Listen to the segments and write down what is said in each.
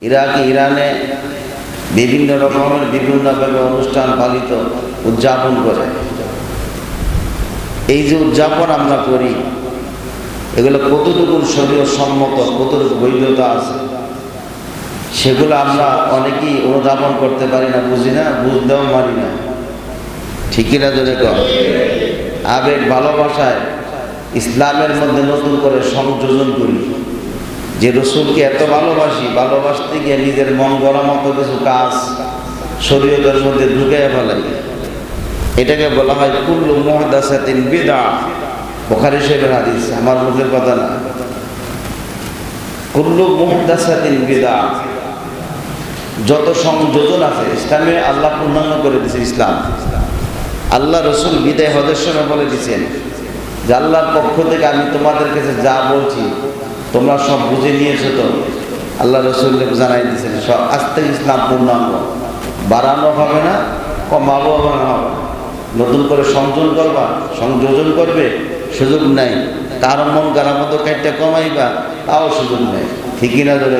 ইরাকে ইরানে বিভিন্ন রকমের বিভিন্নভাবে অনুষ্ঠান পালিত উদযাপন করে। এই যে উদযাপন আমরা করি, এগুলো কতটুকু শরীয় সম্মত, কতটুকু বৈধতা আছে, সেগুলো আমরা অনেকেই অনুধাবন করতে পারি না, বুঝি না, বুঝতেও পারি না। ঠিকই না? যদি আবেগ ভালোবাসায় ইসলামের মধ্যে নতুন করে সংযোজন করি, যে রসুলকে এত ভালোবাসতে গিয়ে নিজের মন গড়া মতো কিছু কাজ শরীয়তের মধ্যে ঢুকে ফেলাই। এটাকে বলা হয় কুল্লু মুহদাসাতিন বিদআহ। বুখারী শরীফের হাদিস, আমার মুখের কথা না। কুল্লু মুহদাসাতিন বিদআহ, যত সংযোজন আছে ইসলামে আল্লাহ পূর্ণাঙ্গ করে দিয়েছে। ইসলাম আল্লাহ রসুল বিদায় হজের সময় বলে দিয়েছেন যে আল্লাহর পক্ষ থেকে আমি তোমাদের কাছে যা বলছি তোমরা সব বুঝে নিয়েছো তো। আল্লাহ রসুলকে জানাই দিয়েছেন সব। আজ থেকে ইসলাম পূর্ণাঙ্গ, বাড়ানো হবে না, কমাবো হবে না। নতুন করে সংযোজন করবে সুযোগ নাই। কারো মন গাড়া মতো কাইটটা কমাইবা, তাও সুযোগ নেই। ঠিকই না? ধরে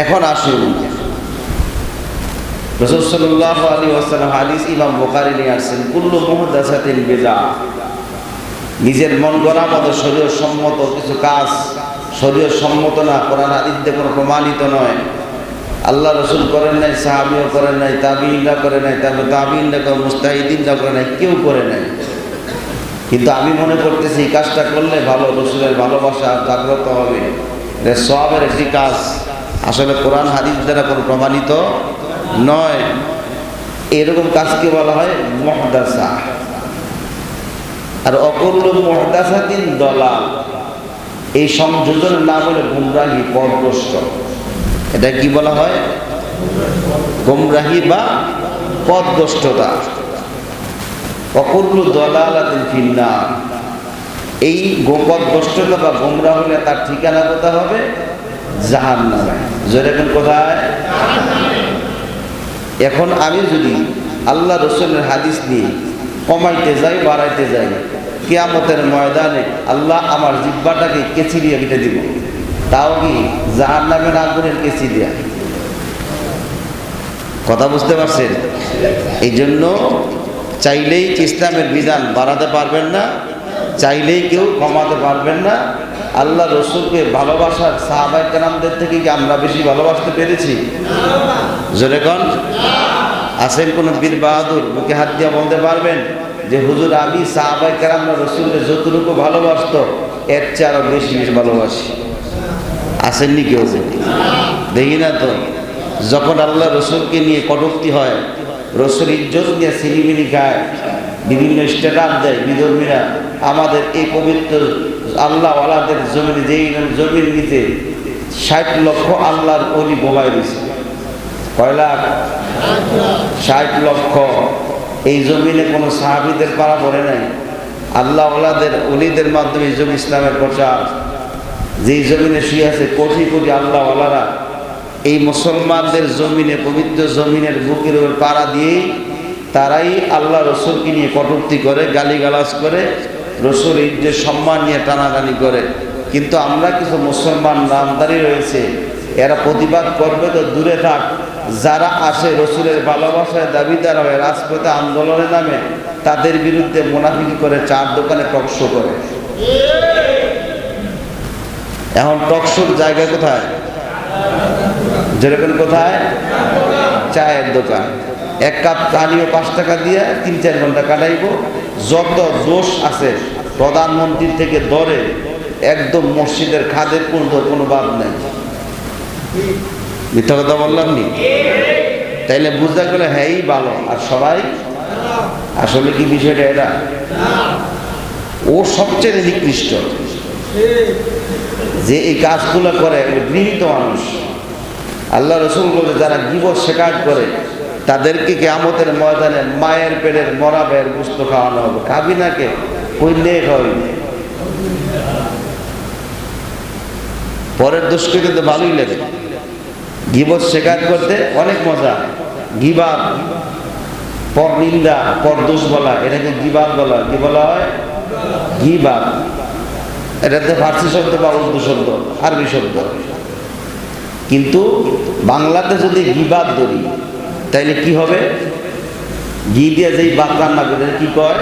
এখন আসুন, রাসূল সাল্লাল্লাহু আলাইহি ওয়াসাল্লাম হাদিস ইমাম বুখারী নিয়ে আসছেন, কুল্লু মুহদাসাতিন বিদআহ। নিজের মন গড়া মতো শরীয় সম্মত কিছু কাজ, শরীয় সম্মত না, কোরআন হাদিসে কোনো প্রমাণিত নয়। আল্লাহ রসুল করেন নাই, সাহাবীও করেন নাই, তাবিঈনরা করে নাই, তাবিঈনরা করে, মুজতাহিদিনরা করে নাই, কেউ করে নাই। কিন্তু আমি মনে করতেছি এই কাজটা করলে ভালো, রসুলের ভালোবাসা জাগ্রত হবে, এটা সওয়াবের একটি কাজ। আসলে কোরআন হাদিস দ্বারা কোনো প্রমাণিত নয়। এরকম কাজকে বলা হয় মুহদাসা। আর অকুল্লু মুহদাসাতিন দলাল, এই সংযোজনের নাম হলো গুমরাহি, পথভ্রষ্ট। এটা কি বলা হয়? গুমরাহি বা পথভ্রষ্টতা। অকুল্লু দলালাতিন ফিন্নার, এই পথভ্রষ্টতা বা গুমরাহ হলে তার ঠিকানা কোথায় হবে? জাহান্নামে। যেরকম কোথায়? এখন আমি যদি আল্লাহ রসুলের হাদিস নিয়ে কমাইতে যাই, বাড়াইতে যাই, কিয়ামতের ময়দানে আল্লাহ আমার জিহ্বাটাকে কেচি দিয়ে কেটে দিব। তাও কি জাহান্নামের আগুনের কেচি দিয়া? কথা বুঝতে পারছেন? এই জন্য চাইলেই ইসলামের বিধান বাড়াতে পারবেন না, চাইলেই কেউ কমাতে পারবেন না। আল্লাহ রসুলকে ভালোবাসার সাহাবায়ে কেরামদের থেকে কি আমরা বেশি ভালোবাসতে পেরেছি? জোরে কোন? আছেন কোন বীর বাহাদুর মুখে হাত দিয়ে বলতে পারবেন যে হুজুর আমি সাহাবায়ে কেরামরা রসুলকে যতটুকু ভালোবাসতো এর চেয়ে আরো বেশি ভালোবাসি? আসেননি কেউ? দেখি না তো। যখন আল্লাহ রসুলকে নিয়ে কটূক্তি হয়, রসুল ইজ্জত নিয়ে সিলিমিনি খায়, বিভিন্ন স্ট্যাটাস দেয় বিধর্মীরা, আমাদের এই পবিত্র আল্লাহ ওয়ালাদের জমিনে, যেই জমির নিতে 60 লক্ষ আল্লাহর ওলি বোমায় দিয়েছে। কয় লাখ? 60 লক্ষ। এই জমিনে কোনো সাহাবীদের পাড়া পড়ে নাই। আল্লাহ ওয়ালাদের ওলিদের মাধ্যমে এই জমি ইসলামের প্রচার। যেই জমিনে শুয়ে আছে কোটি কোটি আল্লাহ ওয়ালারা, এই মুসলমানদের জমিনে, পবিত্র জমিনের বুকের উপর পাড়া দিয়েই তারাই আল্লাহ রসুলকে নিয়ে কটূক্তি করে, গালিগালাজ করে, রসুল ইজ্জত সম্মান নিয়ে টানাটানি করে। কিন্তু আমরা কিছু মুসলমান নামদারি রয়েছে, এরা প্রতিবাদ করবে তো দূরে থাক, যারা আসে রসুলের ভালোবাসায় দাবিদার হয়, রাজপথে আন্দোলনের নামে তাদের বিরুদ্ধে মুনাফিকি করে, 4 দোকানে টকশো করে। এখন টকশোর জায়গা কোথায়? যেরকম কোথায়? চায়ের দোকান। 1 কাপ পানিও 5 টাকা দিয়ে 3-4 ঘন্টা কাটাইব। যত দোষ আছে প্রধানমন্ত্রী থেকে ধরে একদম মসজিদের খাদের পর্যন্ত কোনো বাদ নাই। মিথ্যা কথা বললাম নি? তাইলে বুঝতে গেলে হ্যাঁ ভালো আর সবাই আসলে কি বিষয়টা এটা? ও সবচেয়ে নিকৃষ্ট যে এই কাজগুলো করে গৃহীত মানুষ। আল্লাহ রসুল বলে যারা গীবত শিকায়ত করে তাদেরকে কিয়ামতের ময়দানে মায়ের পেটের মরা ভাইয়ের গোশত খাওয়ানো হবে। খাবি না কে? কইলে খাওয়াবি। পরের দোষকে কিন্তু ভালোই লাগে। গীবত শিকায়ত করতে অনেক মজা। গীবাত, পর নিন্দা, পর দোষ বলা, এটাকে গীবাত বলা। কি বলা হয়? গীবাত। এটাতে ফার্সি শব্দ বা উর্দু শব্দ, আরবি শব্দ। কিন্তু বাংলাতে যদি গিবাদ ধরি তাইলে কি হবে? ঘি দিয়ে যেই ভাত রান্না করে কি কয়?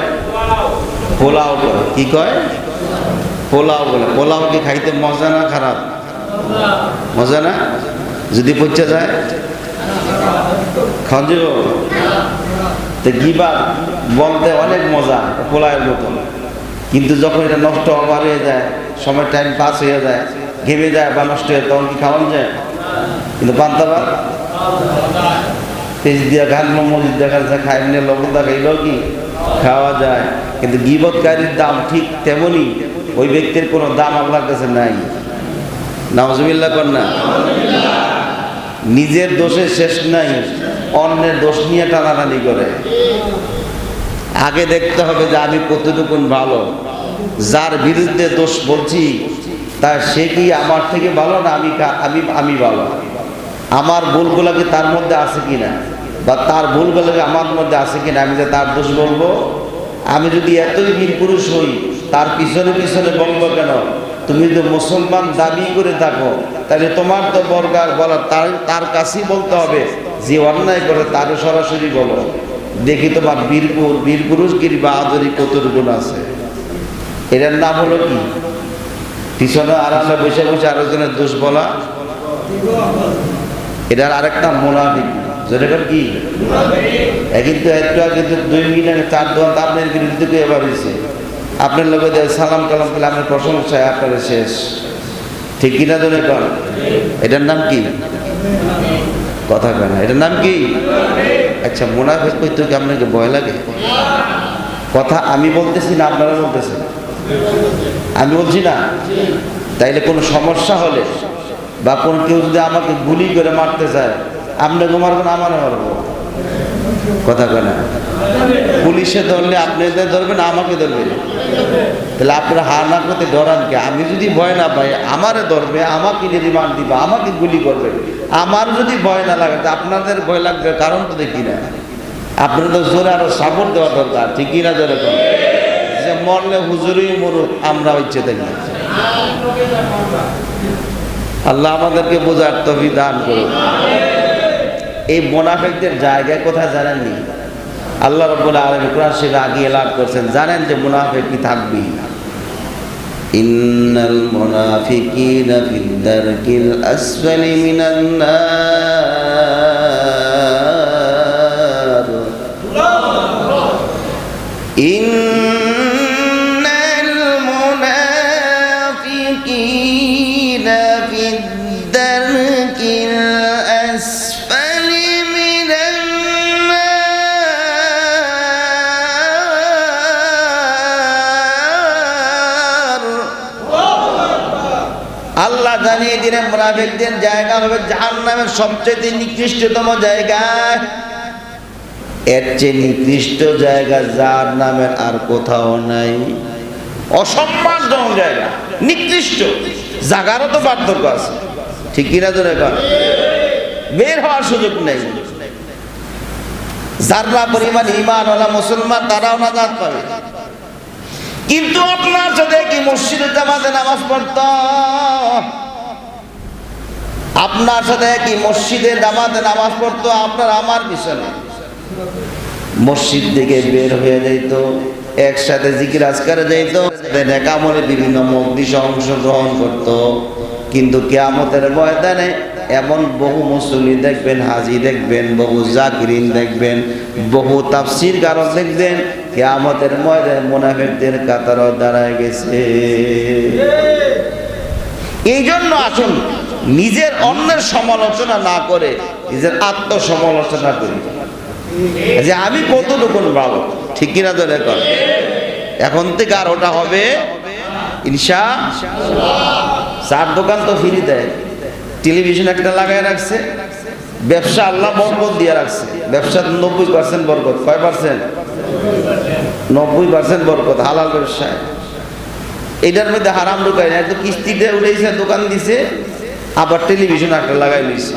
পোলাও করে। কি কয়? পোলাও বলে। পোলাও কি খাইতে মজা না খারাপ? মজা না? যদি পচে যায় খাওয়া যাব? তো গিবাদ বলতে অনেক মজা পোলাওয়ের মতন, কিন্তু যখন এটা নষ্ট হবার হয়ে যায়, সময় টাইম পাস হয়ে যায়, ঘেমে যায় বা নষ্ট হয়ে, তখন কি খাওয়ানো যায়? কিন্তু পান্তা ভাত তেজ দিয়া ঘান মসজিদ দেখা যায়, খাই নিয়ে লবণ দেখাইলেও কি খাওয়া যায়। কিন্তু গীবতকারীর দাম ঠিক তেমনই, ওই ব্যক্তির কোনো দাম আল্লাহর কাছে নাই। নাউজুবিল্লাহ কর না। নিজের দোষে শেষ নাই, অন্যের দোষ নিয়ে টানাটানি করে। আগে দেখতে হবে যে আমি কতটুকু ভালো, যার বিরুদ্ধে দোষ বলছি তা সে কি আমার থেকে ভালো না আমি ভালো? আমার ভুলগুলো কি তার মধ্যে আছে কিনা, বা তার ভুলগুলো কি আমার মধ্যে আছে কিনা, আমি যে তার দোষ বলবো? আমি যদি এতই বীর পুরুষ হই, তার পিছনে পিছনে বলবো কেন? তুমি তো মুসলমান দাবি করে থাকো, তাহলে তোমার তো বর্গার বলার তার কাছেই বলতে হবে। যে অন্যায় করে তারও সরাসরি বলো, দেখি তোমার বীর পুরুষগিরি বা আদরি কতর গুণ আছে। এটার নাম হলো কি? পিছনে আড়ালে বসে বসে আরেকজনের দোষ বলা। এটার আরেকটা মুনাফিক। যেটা কি? কিন্তু একটু আগে 2 মিনিট আগে 4 দোয়া আপনার বিরুদ্ধে এবার হয়েছে, আপনার লোক সালাম কালাম পেলে আপনার প্রশংসায় আপনার শেষ। ঠিক কিনা ধরে কর? এটার নাম কি? কথা কেন? এটার নাম কি? আচ্ছা, মুনাফিক কইতে কি আপনাকে ভয় লাগে? কথা আমি বলতেছি না, আপনারা বলতেছেন? আমি বলছি না? তাইলে কোনো সমস্যা হলে বা কোন কেউ যদি আমাকে গুলি করে মারতে চায়, আপনাকে মারবেন, আমার মারবো? কথা কেন? পুলিশে ধরলে আপনাদের ধরবেন, আমাকে ধরবে? তাহলে আপনারা হার না করতে ডরান কে? আমি যদি ভয় না পাই, আমারে ধরবে, আমাকে রিমান্ড দিবে, আমাকে গুলি করবে। আমার যদি ভয় না লাগে, আপনাদের ভয় লাগবে, কারণ তো দেখি না। আপনাদের জোরে আরো সাপোর্ট দেওয়া দরকার। ঠিক কিনা জোরে কর? যে মরলে হুজুরই মরুক, আমরা ইচ্ছে থাকি। আল্লাহ আমাদেরকে বোঝার তৌফিক দান করুন। এই মুনাফিকদের জায়গায় কোথায় জানেননি? আল্লাহ রাব্বুল আলামিন কোরআন শরীফে আগে এলান করছেন, জানেন যে মুনাফিক কি থাকবে। ইন্নাল মুনাফিকিনা ফিদ দারকিল আসফালি মিনান নার। ইন্নাল মুনাফিকিনা ফিদ দারকিল আসফালি মিনান নার। আল্লাহ জানিয়ে দিলেন মুনাফিকদের জায়গা হবে জাহান্নামের সবচেয়ে নিকৃষ্টতম জায়গা। এর চেয়ে নিকৃষ্ট জায়গা যার নামের আর কোথাও নাই। অসম্মানজনক জায়গা, নিকৃষ্ট জায়গারও তো পার্থক্য আছে। ঠিক কিনা ধরে কর? বের হওয়ার সুযোগ নেই। যারা পরিমাণ ঈমানওয়ালা মুসলমান, তারাও নাজাত পাবে। কিন্তু আপনার সাথে কি মসজিদে জামাতে নামাজ পড়তো? আপনার সাথে কি মসজিদে জামাতে নামাজ পড়তো? আপনার আমার পিছনে মসজিদ থেকে বের হয়ে যাইত, একসাথে জিকির আজকারে যাইত, নেক আমলে বিভিন্ন মজলিসে অংশগ্রহণ করত। কিন্তু কিয়ামতের ময়দানে এমন বহু মুসল্লি দেখবেন, হাজী দেখবেন, বহু জাকিরিন দেখবেন, বহু তাফসীর কারক দেখবেন, কিয়ামতের ময়দানে মুনাফিকদের কাতারও দাঁড়ায় গেছে। এই জন্য আসুন নিজের অন্যের সমালোচনা না করে নিজের আত্মসমালোচনা করি, যে আমি কতটুকু ভালো। ঠিক কিনা ধরে কর? এখন থেকে আর ওটা হবে ইনশাআল্লাহ। চার দোকান তো ফ্রি দেয়, টেলিভিশন একটা লাগায় রাখছে, ব্যবসা আল্লাহ বরকত দিয়ে রাখছে। ব্যবসা 90% বরকত। কয় পার্সেন্ট? 90% বরকত হালাল ব্যবসায়। এটার মধ্যে হারাম ঢুকায় না। একটু কিস্তিতে উঠেছে, দোকান দিছে, আবার টেলিভিশন একটা লাগাই নিয়েছে।